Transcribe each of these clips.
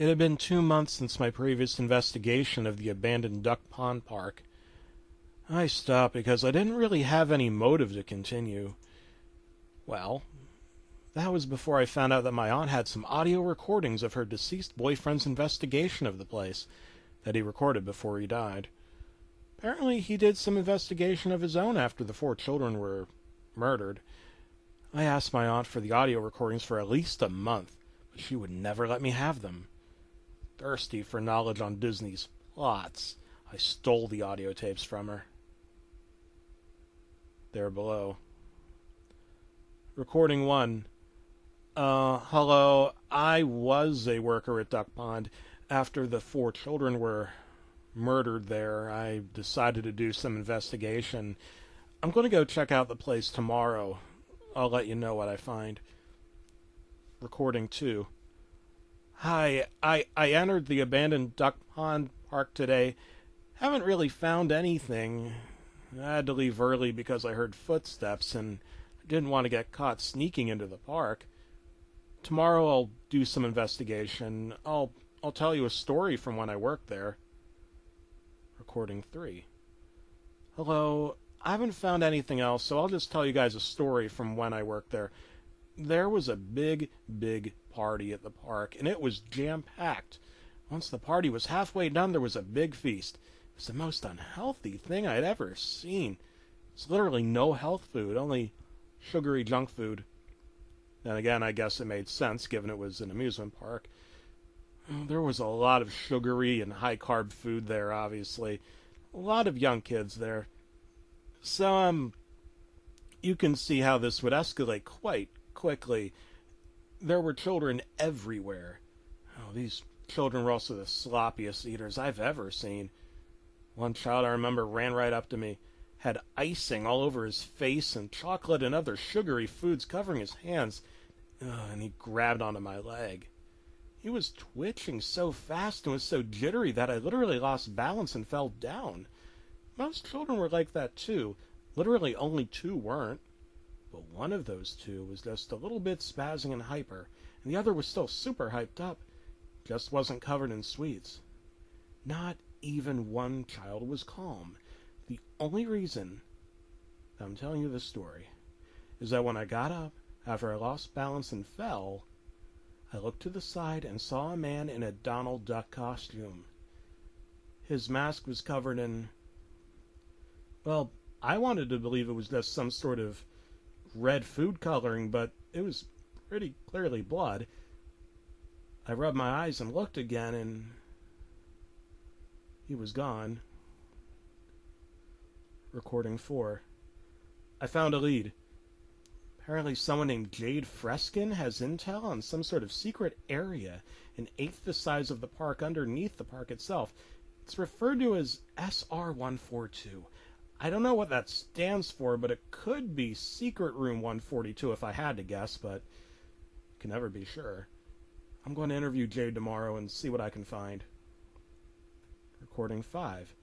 It had been 2 months since my previous investigation of the abandoned duck pond park. I stopped because I didn't really have any motive to continue. Well, that was before I found out that my aunt had some audio recordings of her deceased boyfriend's investigation of the place that he recorded before he died. Apparently, he did some investigation of his own after the 4 children were murdered. I asked my aunt for the audio recordings for at least a month, but she would never let me have them. Thirsty for knowledge on Disney's plots, I stole the audio tapes from her. There below. Recording 1. Hello, I was a worker at Duck Pond. After the 4 children were murdered there, I decided to do some investigation. I'm going to go check out the place tomorrow. I'll let you know what I find. Recording 2. Hi, I entered the abandoned Duck Pond Park today. Haven't really found anything. I had to leave early because I heard footsteps and I didn't want to get caught sneaking into the park. Tomorrow I'll do some investigation. I'll tell you a story from when I worked there. Recording 3. Hello, I haven't found anything else, so I'll just tell you guys a story from when I worked there. There was a big party at the park, and it was jam-packed. Once the party was halfway done, there was a big feast. It was the most unhealthy thing I'd ever seen. It's literally no health food, only sugary junk food. Then again, I guess it made sense, given it was an amusement park. There was a lot of sugary and high-carb food there, obviously. A lot of young kids there. So, you can see how this would escalate quite quickly. There were children everywhere. Oh, these children were also the sloppiest eaters I've ever seen. One child I remember ran right up to me, had icing all over his face and chocolate and other sugary foods covering his hands, and he grabbed onto my leg. He was twitching so fast and was so jittery that I literally lost balance and fell down. Most children were like that too. Literally only 2 weren't. But one of those 2 was just a little bit spazzing and hyper, and the other was still super hyped up. Just wasn't covered in sweets. Not even one child was calm. The only reason I'm telling you this story is that when I got up, after I lost balance and fell, I looked to the side and saw a man in a Donald Duck costume. His mask was covered in... Well, I wanted to believe it was just some sort of red food coloring, but it was pretty clearly blood. I rubbed my eyes and looked again, and he was gone. Recording 4. I found a lead. Apparently someone named Jade Freskin has intel on some sort of secret area an eighth the size of the park underneath the park itself. It's referred to as SR142. I don't know what that stands for, but it could be Secret Room 142 if I had to guess, but can never be sure. I'm going to interview Jade tomorrow and see what I can find. Recording 5.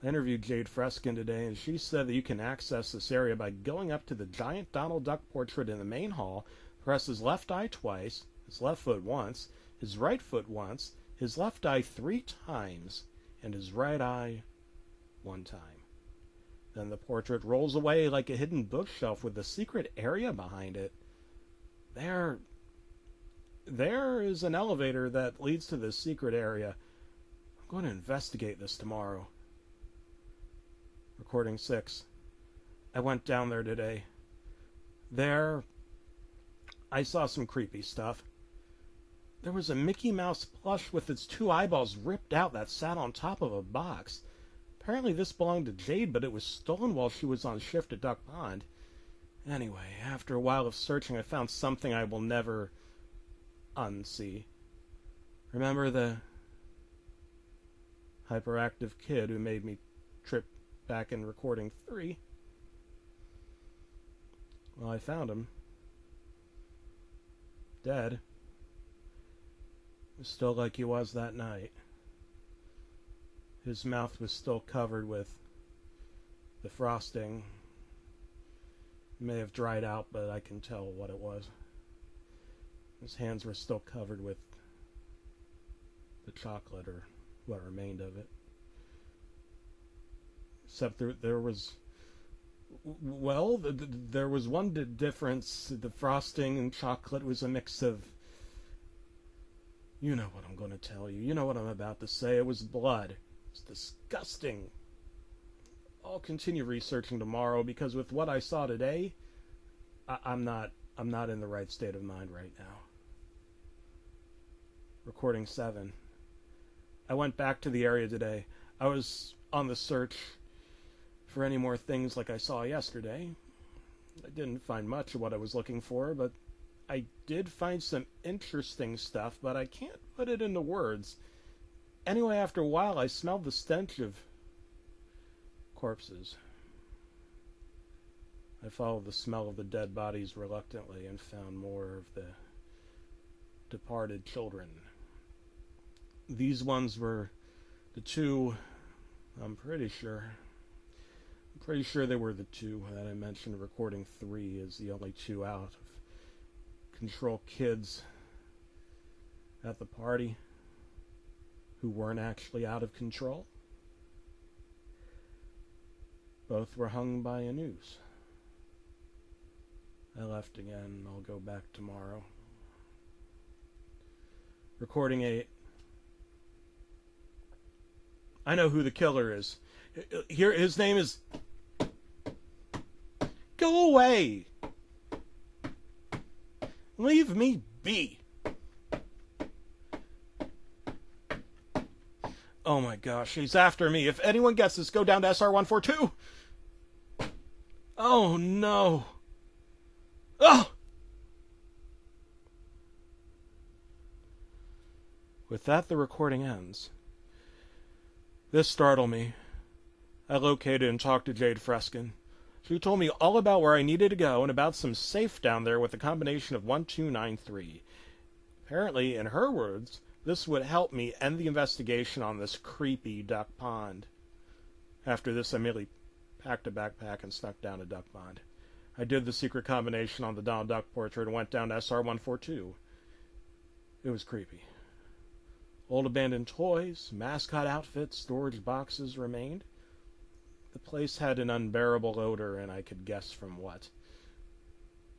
I interviewed Jade Freskin today, and she said that you can access this area by going up to the giant Donald Duck portrait in the main hall, press his left eye twice, his left foot once, his right foot once, his left eye 3 times, and his right eye 1 time. Then the portrait rolls away like a hidden bookshelf with a secret area behind it. There is an elevator that leads to this secret area. I'm going to investigate this tomorrow. Recording 6. I went down there today. There, I saw some creepy stuff. There was a Mickey Mouse plush with its 2 eyeballs ripped out that sat on top of a box. Apparently this belonged to Jade, but it was stolen while she was on shift at Duck Pond. Anyway, after a while of searching, I found something I will never unsee. Remember the hyperactive kid who made me trip back in recording 3? Well, I found him. Dead. Still like he was that night. His mouth was still covered with the frosting. It may have dried out, but I can tell what it was. His hands were still covered with the chocolate, or what remained of it. Except there was, well, there was one difference. The frosting and chocolate was a mix of, you know what I'm going to tell you. You know what I'm about to say. It was blood. It's disgusting. I'll continue researching tomorrow, because with what I saw today, I'm not in the right state of mind right now. Recording 7. I went back to the area today. I was on the search for any more things like I saw yesterday. I didn't find much of what I was looking for, but I did find some interesting stuff, but I can't put it into words. Anyway, after a while, I smelled the stench of corpses. I followed the smell of the dead bodies reluctantly and found more of the departed children. These ones were the two, I'm pretty sure they were the two that I mentioned. Recording 3 is the only two out of control kids at the party who weren't actually out of control. Both were hung by a noose. I left again. I'll go back tomorrow. Recording 8. I know who the killer is. Here, his name is... Go away! Leave me be! Oh my gosh, he's after me. If anyone gets this, go down to SR142! Oh no! Oh! With that, the recording ends. This startled me. I located and talked to Jade Freskin. She told me all about where I needed to go and about some safe down there with a combination of 1293. Apparently, in her words, this would help me end the investigation on this creepy duck pond. After this, I merely packed a backpack and snuck down to Duck Pond. I did the secret combination on the Donald Duck portrait and went down to SR142. It was creepy. Old abandoned toys, mascot outfits, storage boxes remained. The place had an unbearable odor, and I could guess from what.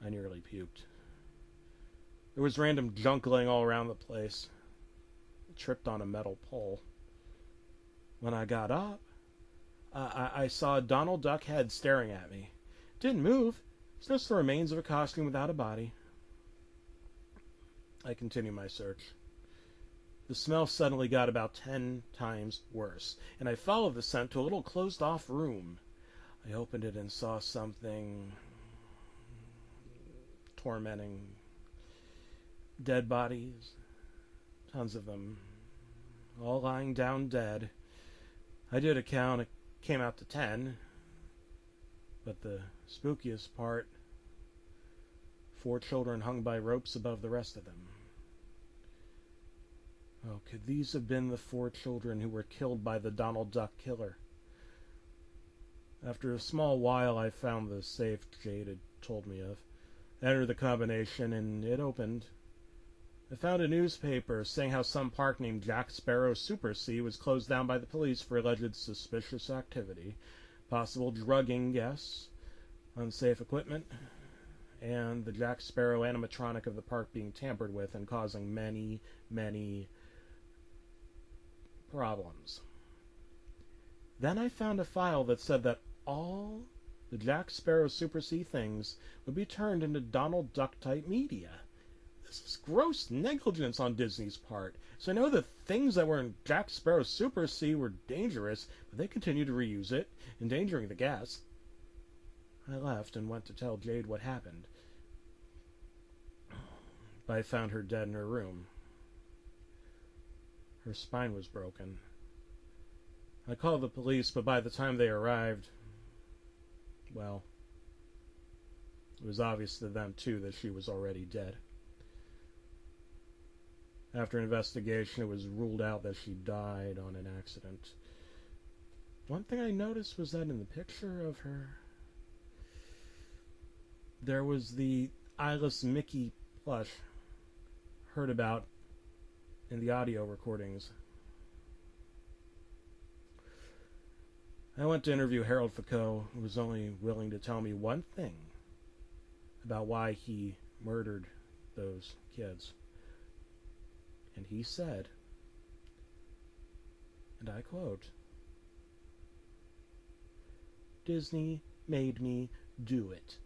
I nearly puked. There was random junk laying all around the place. I tripped on a metal pole. When I got up, I saw a Donald Duck head staring at me. It didn't move. It's just the remains of a costume without a body. I continued my search. The smell suddenly got about 10 times worse, and I followed the scent to a little closed-off room. I opened it and saw something tormenting. Dead bodies, tons of them, all lying down dead. I did a count. It came out to 10. But the spookiest part, 4 children hung by ropes above the rest of them. Oh, could these have been the 4 children who were killed by the Donald Duck killer? After a small while, I found the safe Jade had told me of. Entered the combination, and it opened. I found a newspaper saying how some park named Jack Sparrow Super C was closed down by the police for alleged suspicious activity, possible drugging, yes, unsafe equipment, and the Jack Sparrow animatronic of the park being tampered with and causing many, many problems. Then I found a file that said that all the Jack Sparrow Super C things would be turned into Donald Duck-type media. This is gross negligence on Disney's part. So I know the things that were in Jack Sparrow Super C were dangerous, but they continued to reuse it, endangering the guests. I left and went to tell Jade what happened. But I found her dead in her room. Her spine was broken. I called the police, but by the time they arrived, well, it was obvious to them, too, that she was already dead. After investigation, it was ruled out that she died on an accident. One thing I noticed was that in the picture of her, there was the eyeless Mickey plush heard about in the audio recordings. I went to interview Harold Foucault, who was only willing to tell me one thing about why he murdered those kids. And he said, and I quote, "Disney made me do it."